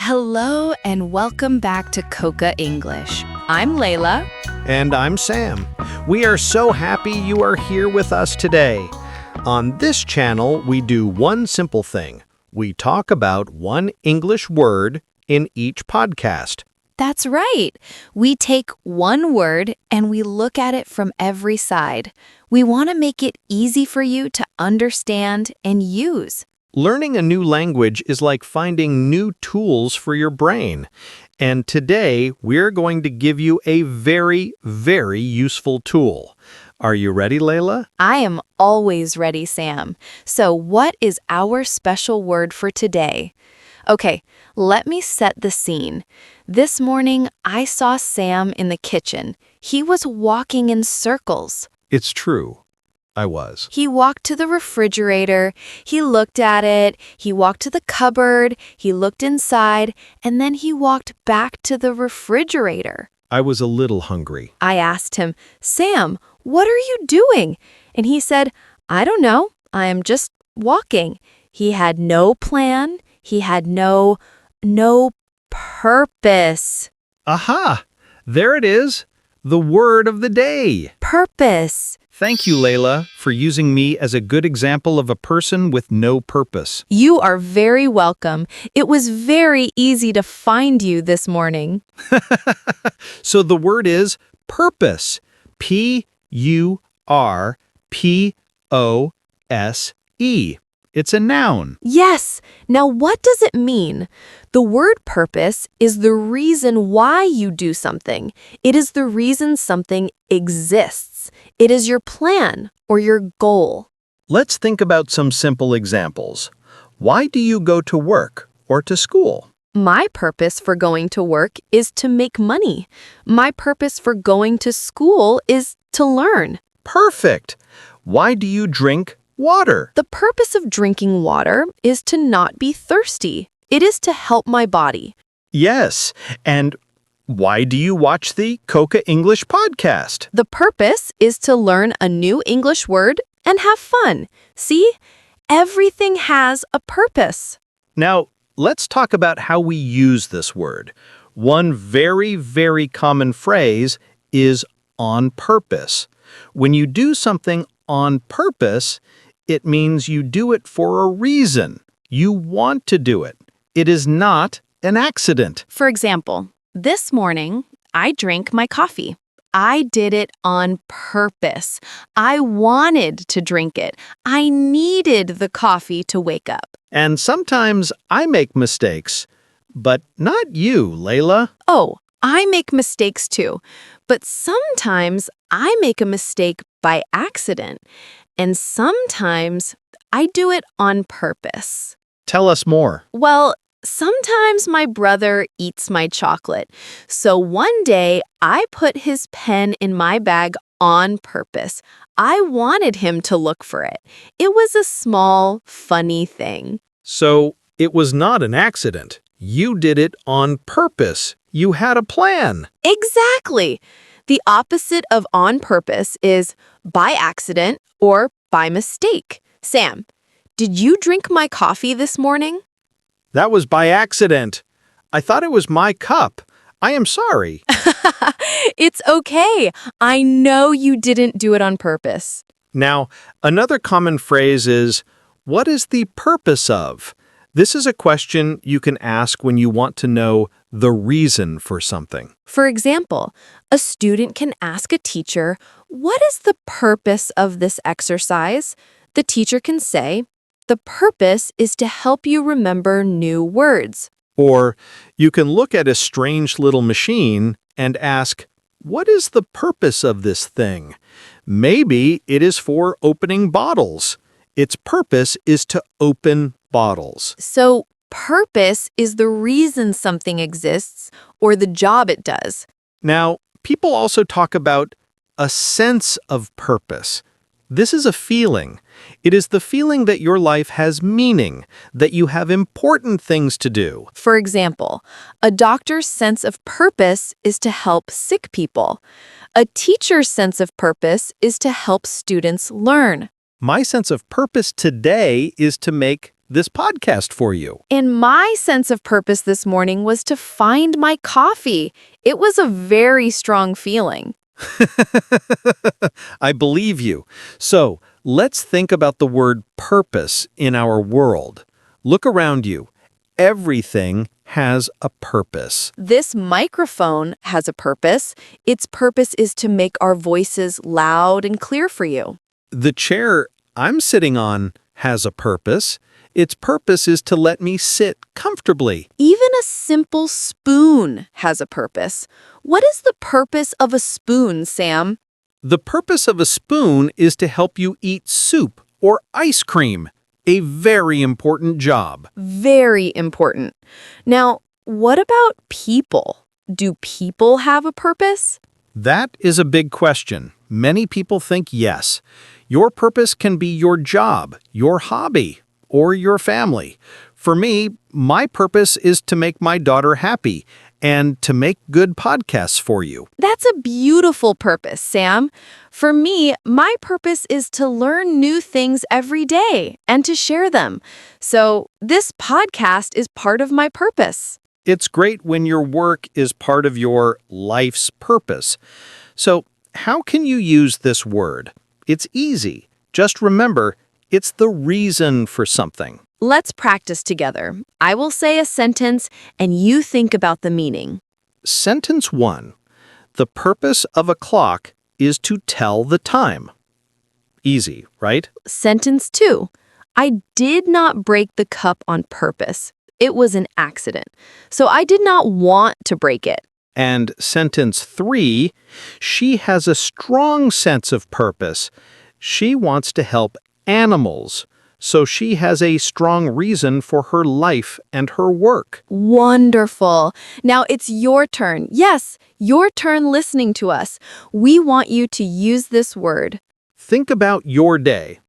Hello and welcome back to Coca English. I'm Layla. And I'm Sam. We are so happy you are here with us today. On this channel, we do one simple thing. We talk about one English word in each podcast. That's right. We take one word and we look at it from every side. We want to make it easy for you to understand and use. Learning a new language is like finding new tools for your brain. And today, we're going to give you a very, very useful tool. Are you ready, Layla? I am always ready, Sam. So what is our special word for today? Okay, let me set the scene. This morning, I saw Sam in the kitchen. He was walking in circles. It's true. I was. He walked to the refrigerator, he looked at it, he walked to the cupboard, he looked inside, and then he walked back to the refrigerator. I was a little hungry. I asked him, Sam, what are you doing? And he said, I don't know, I am just walking. He had no plan, he had no purpose. Aha! There it is, the word of the day. Purpose. Thank you, Layla, for using me as a good example of a person with no purpose. You are very welcome. It was very easy to find you this morning. So the word is purpose. P-U-R-P-O-S-E. It's a noun. Yes. Now, what does it mean? The word purpose is the reason why you do something. It is the reason something exists. It is your plan or your goal. Let's think about some simple examples. Why do you go to work or to school? My purpose for going to work is to make money. My purpose for going to school is to learn. Perfect. Why do you drink water? The purpose of drinking water is to not be thirsty. It is to help my body. Yes. And why do you watch the Coca English podcast? The purpose is to learn a new English word and have fun. See? Everything has a purpose. Now, let's talk about how we use this word. One very, very common phrase is on purpose. When you do something on purpose, it means you do it for a reason. You want to do it. It is not an accident. For example, this morning, I drank my coffee. I did it on purpose. I wanted to drink it. I needed the coffee to wake up. And sometimes I make mistakes, but not you, Layla. Oh, I make mistakes too. But sometimes I make a mistake by accident. And sometimes I do it on purpose. Tell us more. Well, sometimes my brother eats my chocolate. So one day I put his pen in my bag on purpose. I wanted him to look for it. It was a small, funny thing. So it was not an accident. You did it on purpose. You had a plan. Exactly. The opposite of on purpose is by accident or by mistake. Sam, did you drink my coffee this morning? That was by accident. I thought it was my cup. I am sorry. It's okay. I know you didn't do it on purpose. Now, another common phrase is, what is the purpose of? This is a question you can ask when you want to know the reason for something. For example, a student can ask a teacher, what is the purpose of this exercise? The teacher can say, the purpose is to help you remember new words. Or you can look at a strange little machine and ask, what is the purpose of this thing? Maybe it is for opening bottles. Its purpose is to open bottles. So, purpose is the reason something exists or the job it does. Now, people also talk about a sense of purpose. This is a feeling. It is the feeling that your life has meaning, that you have important things to do. For example, a doctor's sense of purpose is to help sick people. A teacher's sense of purpose is to help students learn. My sense of purpose today is to make this podcast for you. And my sense of purpose this morning was to find my coffee. It was a very strong feeling. I believe you. So, let's think about the word purpose in our world. Look around you. Everything has a purpose. This microphone has a purpose. Its purpose is to make our voices loud and clear for you. The chair I'm sitting on has a purpose. Its purpose is to let me sit comfortably. Even a simple spoon has a purpose. What is the purpose of a spoon, Sam? The purpose of a spoon is to help you eat soup or ice cream. A very important job. Very important. Now, what about people? Do people have a purpose? That is a big question. Many people think yes. Your purpose can be your job, your hobby, or your family. For me, my purpose is to make my daughter happy and to make good podcasts for you. That's a beautiful purpose, Sam. For me, my purpose is to learn new things every day and to share them. So this podcast is part of my purpose. It's great when your work is part of your life's purpose. So, how can you use this word? It's easy. Just remember, it's the reason for something. Let's practice together. I will say a sentence and you think about the meaning. Sentence 1. The purpose of a clock is to tell the time. Easy, right? Sentence 2. I did not break the cup on purpose. It was an accident. So I did not want to break it. And sentence 3. She has a strong sense of purpose. She wants to help animals. So she has a strong reason for her life and her work. Wonderful. Now it's your turn. Yes, your turn listening to us. We want you to use this word. Think about your day.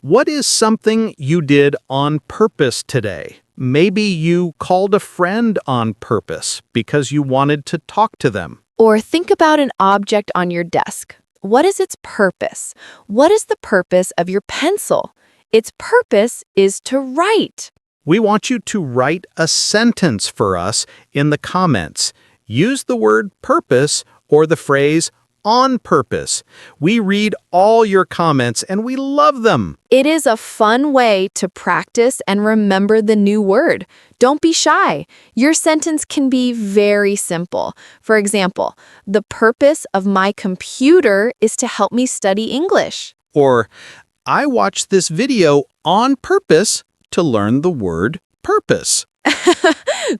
What is something you did on purpose today? Maybe you called a friend on purpose because you wanted to talk to them. Or think about an object on your desk. What is its purpose? What is the purpose of your pencil? Its purpose is to write. We want you to write a sentence for us in the comments. Use the word purpose or the phrase on purpose. We read all your comments and we love them. It is a fun way to practice and remember the new word. Don't be shy. Your sentence can be very simple. For example, the purpose of my computer is to help me study English. Or, I watched this video on purpose to learn the word purpose.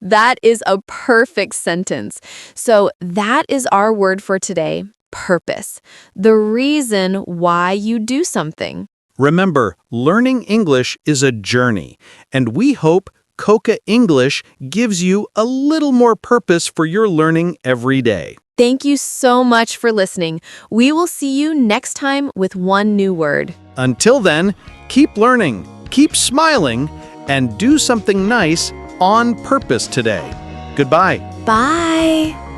That is a perfect sentence. So that is our word for today, purpose. The reason why you do something. Remember, learning English is a journey, and we hope Coca English gives you a little more purpose for your learning every day. Thank you so much for listening. We will see you next time with one new word. Until then, keep learning, keep smiling, and do something nice on purpose today. Goodbye. Bye.